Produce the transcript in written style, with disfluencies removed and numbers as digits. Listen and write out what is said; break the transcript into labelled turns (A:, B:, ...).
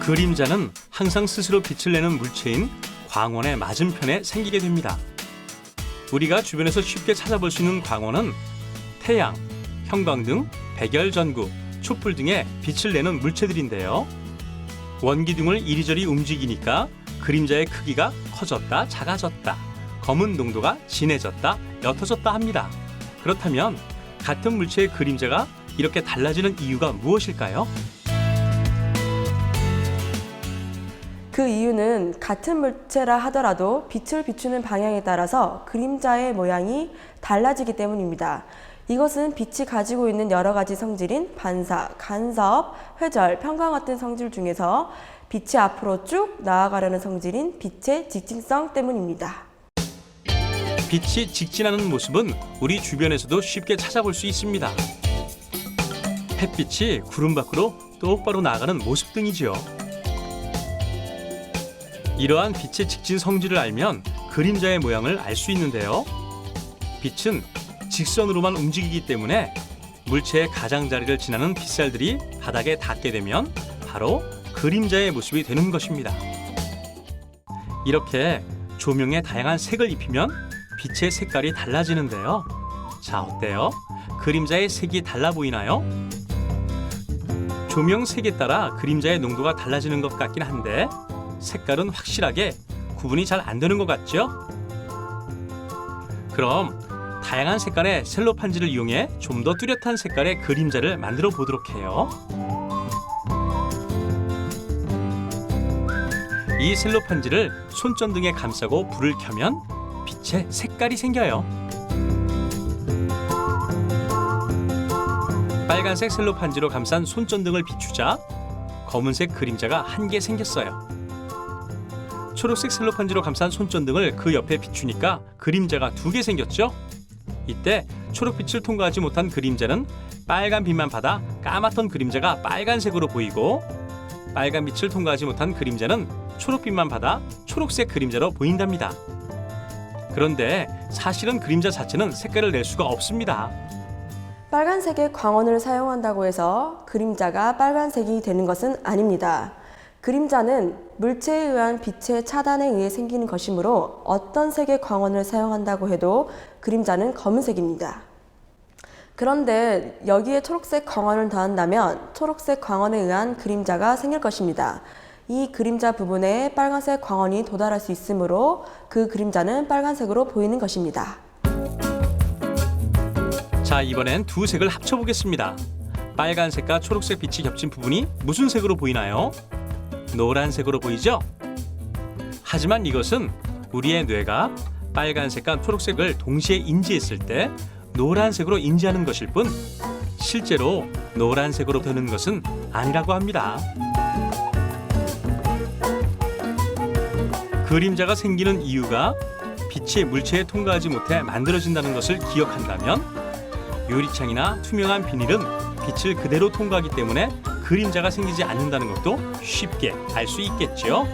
A: 그림자는 항상 스스로 빛을 내는 물체인 광원의 맞은편에 생기게 됩니다. 우리가 주변에서 쉽게 찾아볼 수 있는 광원은 태양, 형광등, 백열전구, 촛불 등의 빛을 내는 물체들인데요. 원기둥을 이리저리 움직이니까 그림자의 크기가 커졌다, 작아졌다, 검은 농도가 진해졌다, 옅어졌다 합니다. 그렇다면 같은 물체의 그림자가 이렇게 달라지는 이유가 무엇일까요?
B: 그 이유는 같은 물체라 하더라도 빛을 비추는 방향에 따라서 그림자의 모양이 달라지기 때문입니다. 이것은 빛이 가지고 있는 여러 가지 성질인 반사, 간섭, 회절, 평광 같은 성질 중에서 빛이 앞으로 쭉 나아가려는 성질인 빛의 직진성 때문입니다.
A: 빛이 직진하는 모습은 우리 주변에서도 쉽게 찾아볼 수 있습니다. 햇빛이 구름 밖으로 똑바로 나아가는 모습 등이지요. 이러한 빛의 직진 성질을 알면 그림자의 모양을 알 수 있는데요. 빛은 직선으로만 움직이기 때문에 물체의 가장자리를 지나는 빛살들이 바닥에 닿게 되면 바로 그림자의 모습이 되는 것입니다. 이렇게 조명에 다양한 색을 입히면 빛의 색깔이 달라지는데요. 자, 어때요? 그림자의 색이 달라 보이나요? 조명 색에 따라 그림자의 농도가 달라지는 것 같긴 한데 색깔은 확실하게 구분이 잘 안 되는 것 같죠? 그럼 다양한 색깔의 셀로판지를 이용해 좀 더 뚜렷한 색깔의 그림자를 만들어 보도록 해요. 이 셀로판지를 손전등에 감싸고 불을 켜면 빛의 색깔이 생겨요. 빨간색 셀로판지로 감싼 손전등을 비추자 검은색 그림자가 한 개 생겼어요. 초록색 셀로판지로 감싼 손전등을 그 옆에 비추니까 그림자가 두 개 생겼죠? 이때 초록빛을 통과하지 못한 그림자는 빨간 빛만 받아 까맣던 그림자가 빨간색으로 보이고, 빨간 빛을 통과하지 못한 그림자는 초록빛만 받아 초록색 그림자로 보인답니다. 그런데 사실은 그림자 자체는 색깔을 낼 수가 없습니다.
B: 빨간색의 광원을 사용한다고 해서 그림자가 빨간색이 되는 것은 아닙니다. 그림자는 물체에 의한 빛의 차단에 의해 생기는 것이므로 어떤 색의 광원을 사용한다고 해도 그림자는 검은색입니다. 그런데 여기에 초록색 광원을 더한다면 초록색 광원에 의한 그림자가 생길 것입니다. 이 그림자 부분에 빨간색 광원이 도달할 수 있으므로 그 그림자는 빨간색으로 보이는 것입니다.
A: 자, 이번엔 두 색을 합쳐보겠습니다. 빨간색과 초록색 빛이 겹친 부분이 무슨 색으로 보이나요? 노란색으로 보이죠? 하지만 이것은 우리의 뇌가 빨간색과 초록색을 동시에 인지했을 때 노란색으로 인지하는 것일 뿐 실제로 노란색으로 되는 것은 아니라고 합니다. 그림자가 생기는 이유가 빛이 물체에 통과하지 못해 만들어진다는 것을 기억한다면 유리창이나 투명한 비닐은 빛을 그대로 통과하기 때문에 그림자가 생기지 않는다는 것도 쉽게 알 수 있겠죠.